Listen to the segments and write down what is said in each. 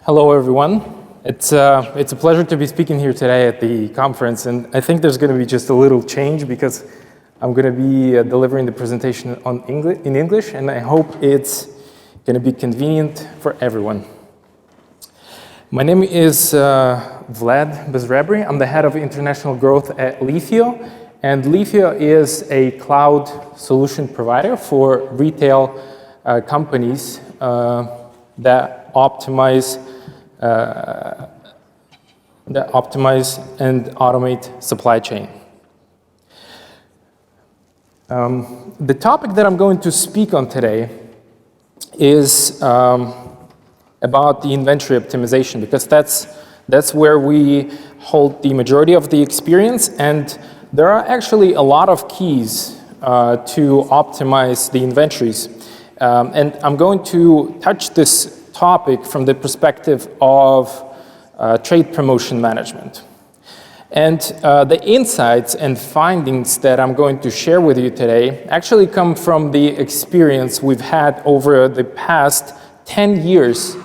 Hello, everyone. It's a pleasure to be speaking here today at the conference, and I think there's going to be just a little change because I'm going to be delivering the presentation in English, and I hope it's going to be convenient for everyone. My name is Vlad Bezrebry. I'm the head of international growth at LEAFIO, and LEAFIO is a cloud solution provider for retail companies that optimize and automate supply chain. The topic that I'm going to speak on today is about the inventory optimization, because that's where we hold the majority of the experience, and there are actually a lot of keys to optimize the inventories. And I'm going to touch this topic from the perspective of trade promotion management. And the insights and findings that I'm going to share with you today actually come from the experience we've had over the past 10 years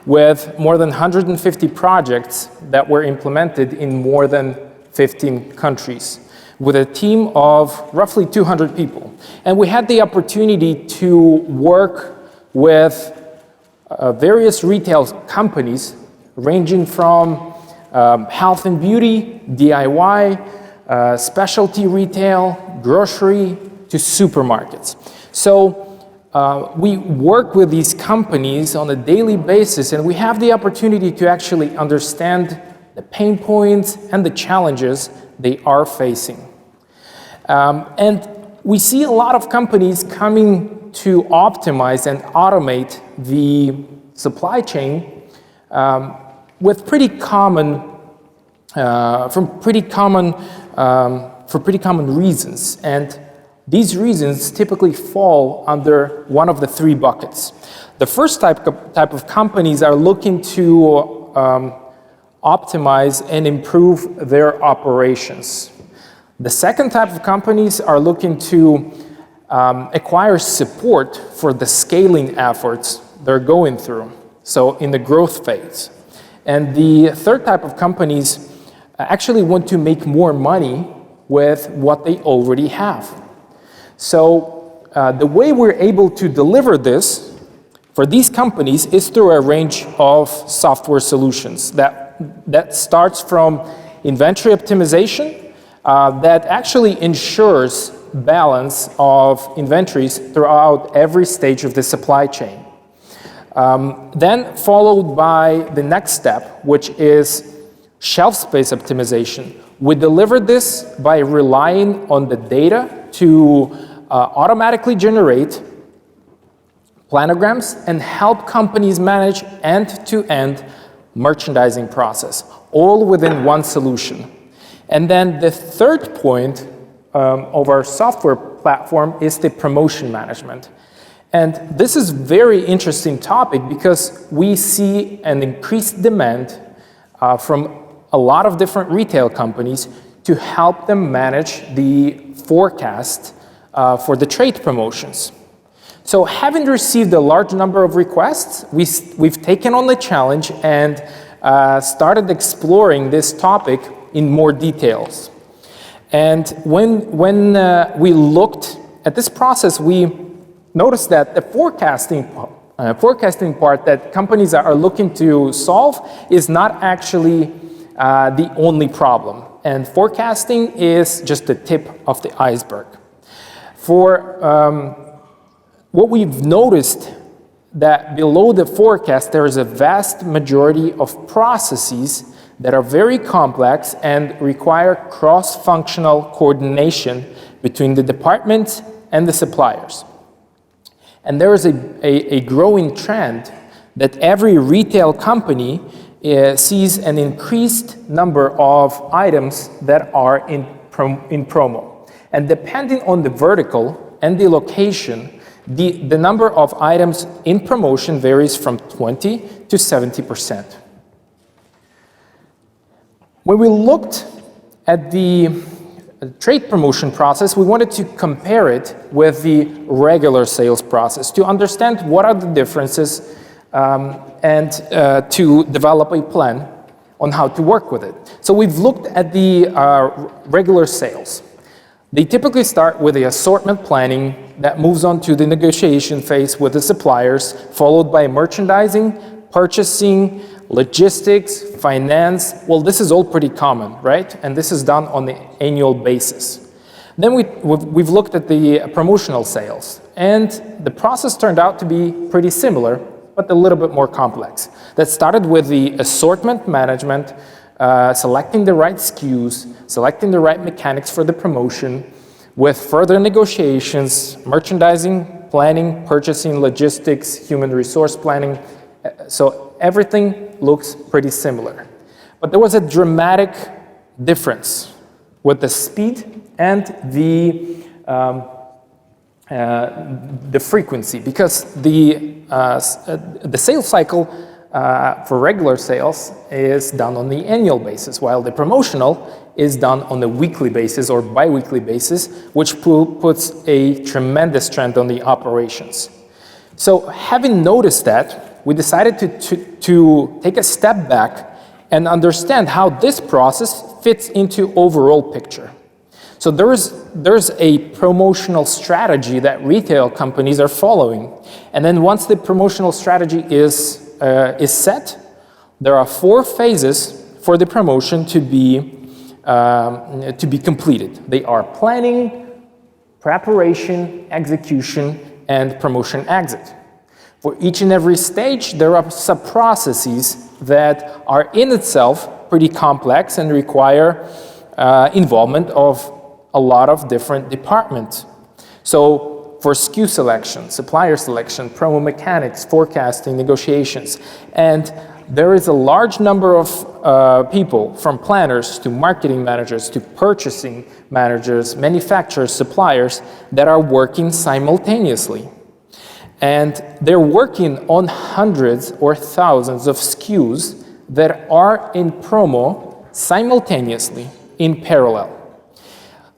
with more than 150 projects that were implemented in more than 15 countries with a team of roughly 200 people. And we had the opportunity to work with various retail companies ranging from health and beauty, DIY, specialty retail, grocery, to supermarkets. So we work with these companies on a daily basis, and we have the opportunity to actually understand the pain points and the challenges they are facing. And we see a lot of companies coming to optimize and automate the supply chain with pretty common reasons, and these reasons typically fall under one of the three buckets. The first type of companies are looking to optimize and improve their operations. The second type of companies are looking to acquire support for the scaling efforts they're going through, so in the growth phase. And the third type of companies actually want to make more money with what they already have. So the way we're able to deliver this for these companies is through a range of software solutions that starts from inventory optimization that actually ensures balance of inventories throughout every stage of the supply chain. Then followed by the next step, which is shelf space optimization. We deliver this by relying on the data to automatically generate planograms and help companies manage end-to-end merchandising process, all within one solution. And then the third point of our software platform is the promotion management. And this is a very interesting topic because we see an increased demand from a lot of different retail companies to help them manage the forecast for the trade promotions. So having received a large number of requests, we've taken on the challenge and started exploring this topic in more details. And when we looked at this process, we noticed that the forecasting part that companies are looking to solve is not actually the only problem. And forecasting is just the tip of the iceberg. For what we've noticed that below the forecast, there is a vast majority of processes that are very complex and require cross-functional coordination between the departments and the suppliers. And there is a growing trend that every retail company sees an increased number of items that are in promo. And depending on the vertical and the location, the number of items in promotion varies from 20 to 70%. When we looked at the trade promotion process, we wanted to compare it with the regular sales process to understand what are the differences and to develop a plan on how to work with it. So we've looked at the regular sales. They typically start with the assortment planning that moves on to the negotiation phase with the suppliers, followed by merchandising, purchasing, logistics, finance. Well, this is all pretty common, right? And this is done on the annual basis. Then we've looked at the promotional sales, and the process turned out to be pretty similar, but a little bit more complex. That started with the assortment management, selecting the right SKUs, selecting the right mechanics for the promotion, with further negotiations, merchandising, planning, purchasing, logistics, human resource planning. So everything looks pretty similar. But there was a dramatic difference with the speed and the frequency, because the sales cycle for regular sales is done on the annual basis, while the promotional is done on a weekly basis or bi-weekly basis, which puts a tremendous strain on the operations. So having noticed that, we decided to take a step back and understand how this process fits into overall picture. So there's a promotional strategy that retail companies are following. And then once the promotional strategy is set, there are 4 phases for the promotion to be completed. They are planning, preparation, execution, and promotion exit. For each and every stage, there are sub-processes that are in itself pretty complex and require involvement of a lot of different departments. So for SKU selection, supplier selection, promo mechanics, forecasting, negotiations, and there is a large number of people, from planners to marketing managers to purchasing managers, manufacturers, suppliers, that are working simultaneously. And they're working on hundreds or thousands of SKUs that are in promo simultaneously, in parallel.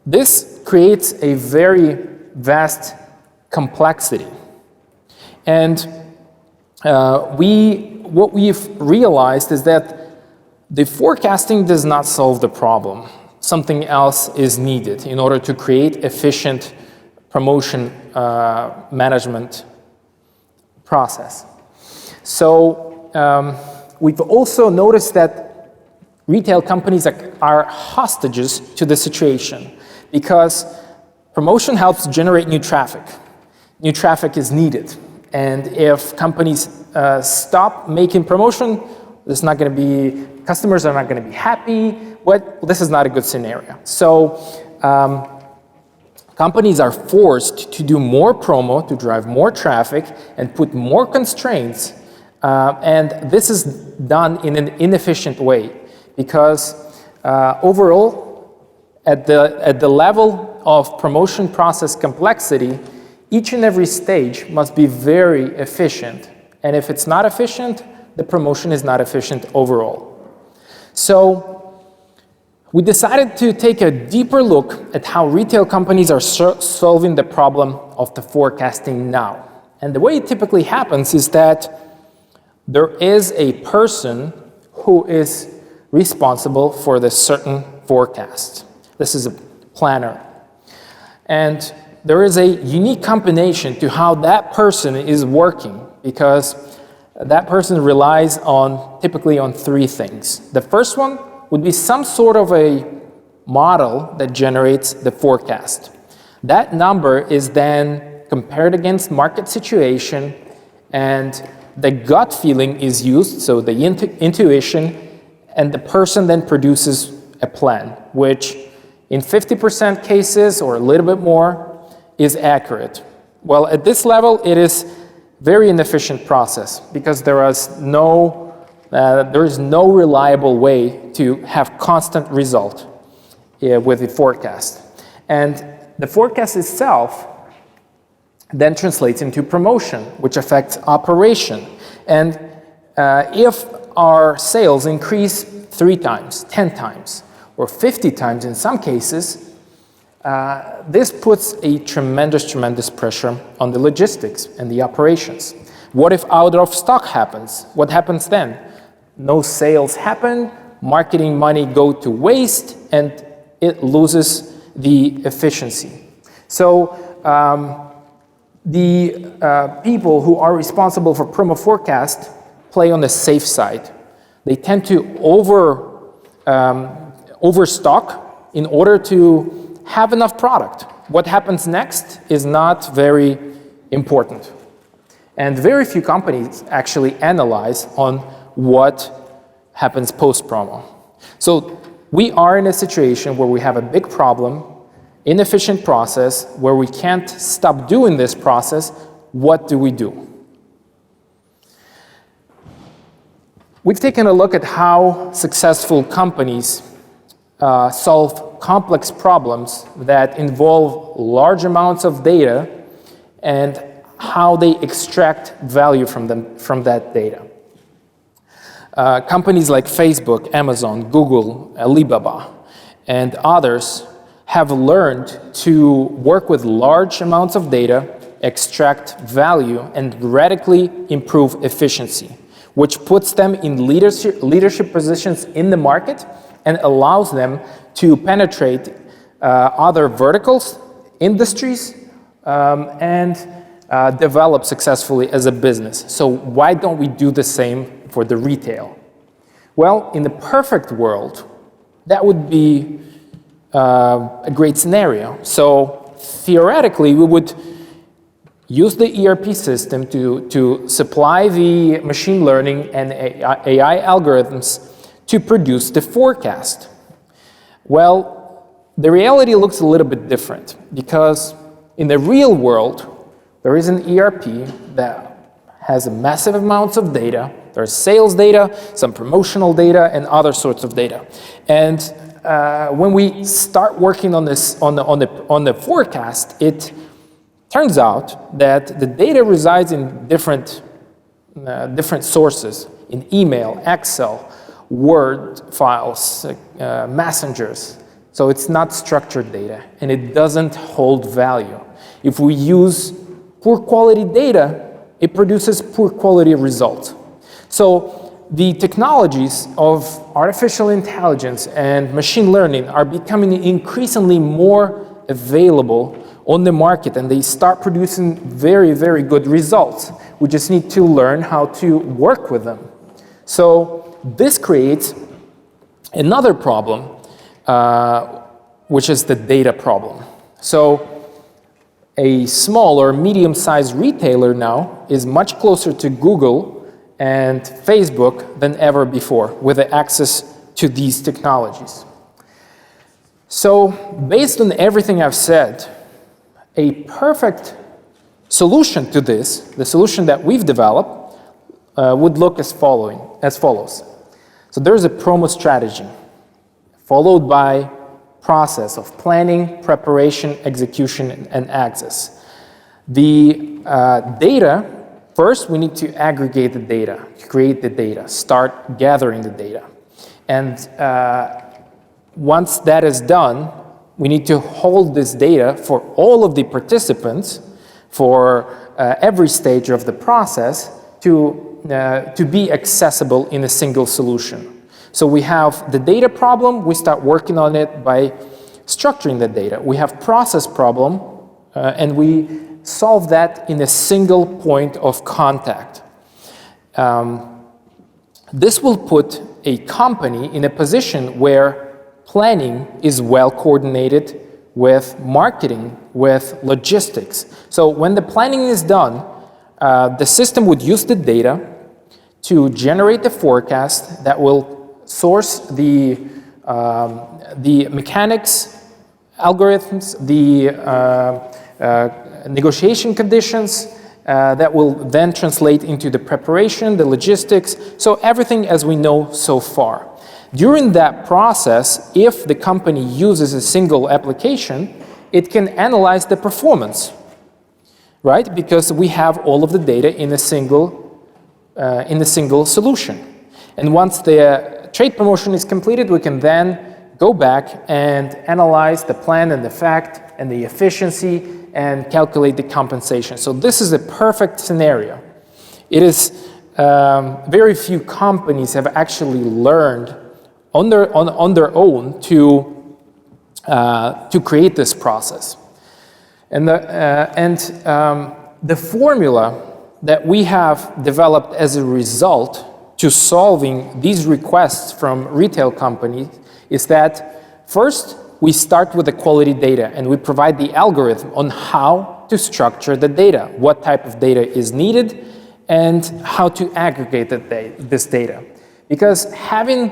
This creates a very vast complexity. And what we've realized is that the forecasting does not solve the problem. Something else is needed in order to create efficient promotion management process. So we've also noticed that retail companies are hostages to the situation, because promotion helps generate new traffic. New traffic is needed. And if companies stop making promotion, there's not going to be, customers are not going to be happy. This is not a good scenario. So companies are forced to do more promo to drive more traffic and put more constraints. And this is done in an inefficient way, because overall, at the level of promotion process complexity, each and every stage must be very efficient. And if it's not efficient, the promotion is not efficient overall. So we decided to take a deeper look at how retail companies are solving the problem of the forecasting now. And the way it typically happens is that there is a person who is responsible for the certain forecast. This is a planner. And there is a unique combination to how that person is working, because that person relies typically on 3 things. The first one would be some sort of a model that generates the forecast. That number is then compared against market situation, and the gut feeling is used, so the intuition, and the person then produces a plan, which in 50% cases or a little bit more is accurate. Well, at this level, it is very inefficient process, because there is no reliable way to have constant result with the forecast. And the forecast itself then translates into promotion, which affects operation. And if our sales increase 3 times, 10 times, or 50 times in some cases, this puts a tremendous pressure on the logistics and the operations. What if out of stock happens? What happens then? No sales happen, marketing money go to waste, and it loses the efficiency. So the people who are responsible for promo forecast play on the safe side. They tend to overstock in order to have enough product. What happens next is not very important. And very few companies actually analyze on what happens post-promo. So we are in a situation where we have a big problem, inefficient process, where we can't stop doing this process. What do we do? We've taken a look at how successful companies solve complex problems that involve large amounts of data and how they extract value from that data. Companies like Facebook, Amazon, Google, Alibaba, and others have learned to work with large amounts of data, extract value, and radically improve efficiency, which puts them in leadership positions in the market and allows them to penetrate other verticals, industries, and develop successfully as a business. So why don't we do the same for the retail? Well, in the perfect world, that would be a great scenario. So theoretically, we would use the ERP system to supply the machine learning and AI algorithms to produce the forecast. Well, the reality looks a little bit different because in the real world, there is an ERP that has massive amounts of data. There's sales data, some promotional data, and other sorts of data. And when we start working on this on the forecast, it turns out that the data resides in different sources, in email, Excel, Word files, messengers. So it's not structured data, and it doesn't hold value. If we use poor quality data, it produces poor quality results. So the technologies of artificial intelligence and machine learning are becoming increasingly more available on the market, and they start producing very, very good results. We just need to learn how to work with them. So this creates another problem, which is the data problem. So a small or medium-sized retailer now is much closer to Google and Facebook than ever before with the access to these technologies. So based on everything I've said, a perfect solution to this, the solution that we've developed, would look as follows. So there's a promo strategy, followed by process of planning, preparation, execution, and access. The data, first we need to aggregate the data, create the data, start gathering the data. And once that is done, we need to hold this data for all of the participants for every stage of the process to be accessible in a single solution. So we have the data problem, we start working on it by structuring the data. We have process problem, and we solve that in a single point of contact. This will put a company in a position where planning is well coordinated with marketing, with logistics. So when the planning is done, the system would use the data to generate the forecast that will source the mechanics, algorithms, the negotiation conditions that will then translate into the preparation, the logistics, so everything as we know so far. During that process, if the company uses a single application, it can analyze the performance, right? Because we have all of the data in a single solution. And once the trade promotion is completed, we can then go back and analyze the plan and the fact and the efficiency and calculate the compensation. So this is a perfect scenario. It is very few companies have actually learned on their own to create this process. And the formula that we have developed as a result to solving these requests from retail companies is that first we start with the quality data and we provide the algorithm on how to structure the data, what type of data is needed, and how to aggregate this data. Because having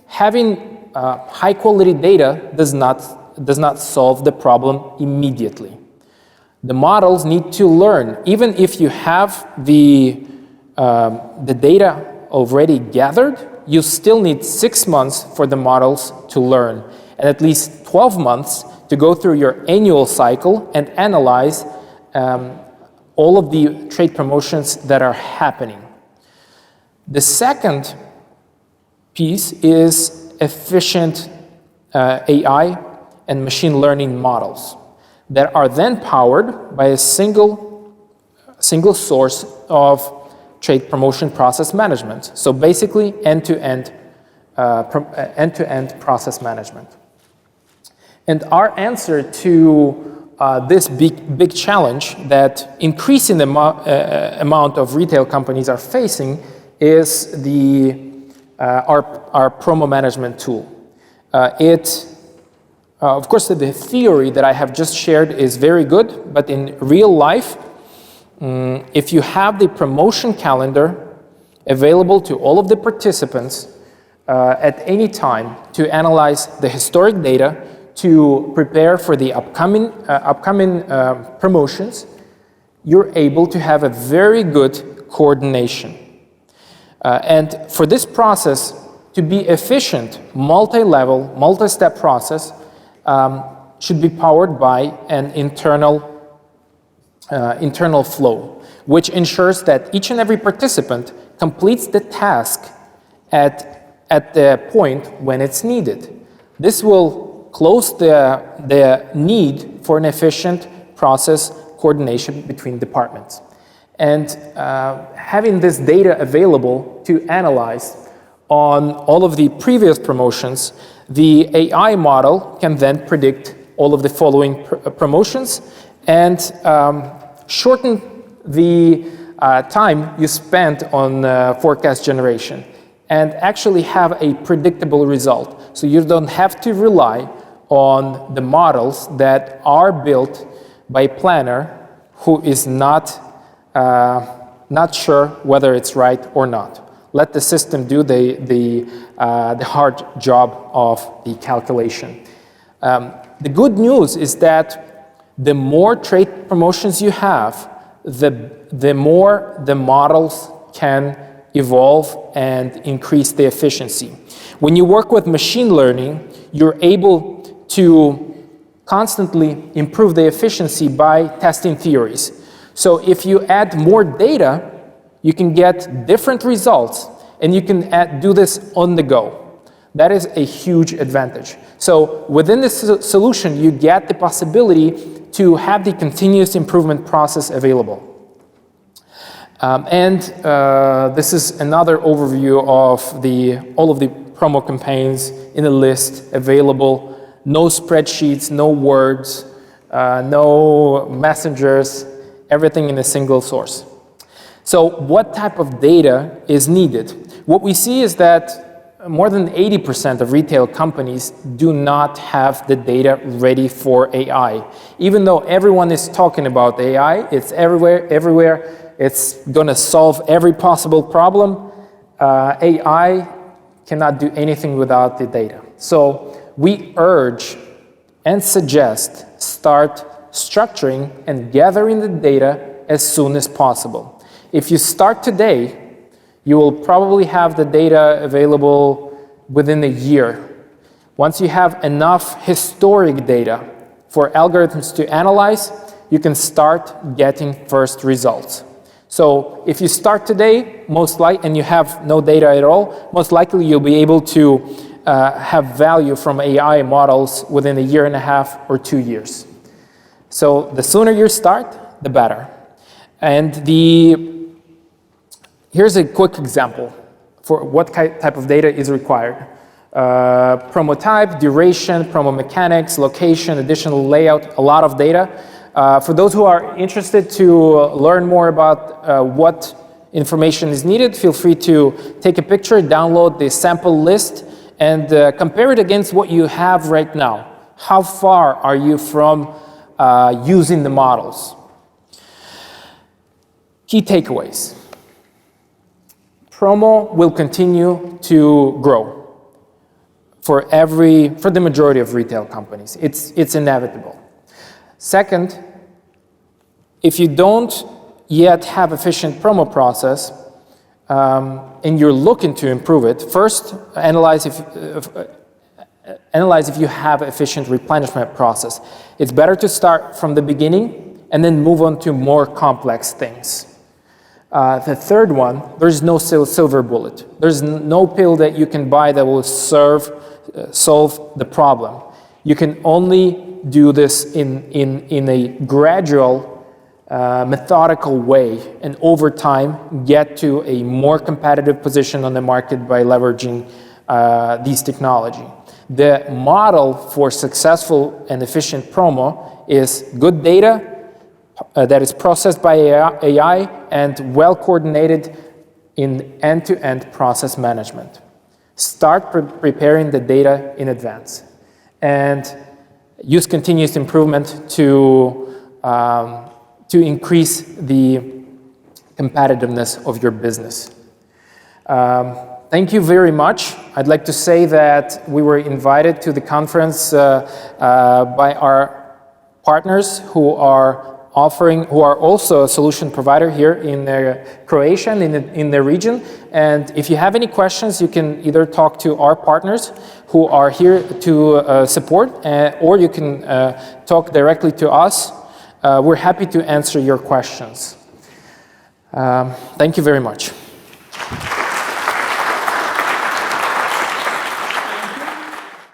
high quality data does not solve the problem immediately. The models need to learn. Even if you have the data already gathered, you still need 6 months for the models to learn, and at least 12 months to go through your annual cycle and analyze all of the trade promotions that are happening. The second piece is efficient AI and machine learning models that are then powered by a single source of trade promotion process management. So basically end-to-end process management. And our answer to this big challenge that increasing the amount of retail companies are facing is our promo management tool. Of course, the theory that I have just shared is very good, but in real life, if you have the promotion calendar available to all of the participants at any time to analyze the historic data, to prepare for the upcoming promotions, you're able to have a very good coordination. And for this process to be efficient, multi-level, multi-step process should be powered by an internal flow, which ensures that each and every participant completes the task at the point when it's needed. This will close the need for an efficient process coordination between departments. And having this data available to analyze on all of the previous promotions, the AI model can then predict all of the following promotions and shorten the time you spent on forecast generation and actually have a predictable result. So you don't have to rely on the models that are built by a planner who is not sure whether it's right or not. Let the system do the hard job of the calculation. The good news is that the more trade promotions you have, the more the models can evolve and increase the efficiency. When you work with machine learning, you're able to constantly improve the efficiency by testing theories. So if you add more data, you can get different results, and you can do this on the go. That is a huge advantage. So within this solution, you get the possibility to have the continuous improvement process available. This is another overview of all of the promo campaigns in a list available. No spreadsheets, no words, no messengers, everything in a single source. So what type of data is needed? What we see is that more than 80% of retail companies do not have the data ready for AI. Even though everyone is talking about AI, it's everywhere, it's gonna solve every possible problem, AI cannot do anything without the data. So we urge and suggest start structuring and gathering the data as soon as possible. If you start today, you will probably have the data available within a year. Once you have enough historic data for algorithms to analyze, you can start getting first results. So if you start today, and you have no data at all, most likely you'll be able to have value from AI models within a year and a half or 2 years. So the sooner you start, the better. And Here's a quick example for what type of data is required. Promo type, duration, promo mechanics, location, additional layout, a lot of data. For those who are interested to learn more about what information is needed, feel free to take a picture, download the sample list, and compare it against what you have right now. How far are you from using the models? Key takeaways. Promo will continue to grow for the majority of retail companies. It's inevitable. Second, if you don't yet have efficient promo process, and you're looking to improve it, first analyze if you have efficient replenishment process. It's better to start from the beginning and then move on to more complex things. The third one, there's no silver bullet. There's no pill that you can buy that will solve the problem. You can only do this in a gradual, methodical way, and over time get to a more competitive position on the market by leveraging these technology. The model for successful and efficient promo is good data that is processed by AI and well coordinated in end-to-end process management. Start preparing the data in advance and use continuous improvement to increase the competitiveness of your business. Thank you very much. I'd like to say that we were invited to the conference by our partners who are also a solution provider here in Croatia and in the region. And if you have any questions, you can either talk to our partners who are here to support, or you can talk directly to us. We're happy to answer your questions. Thank you very much.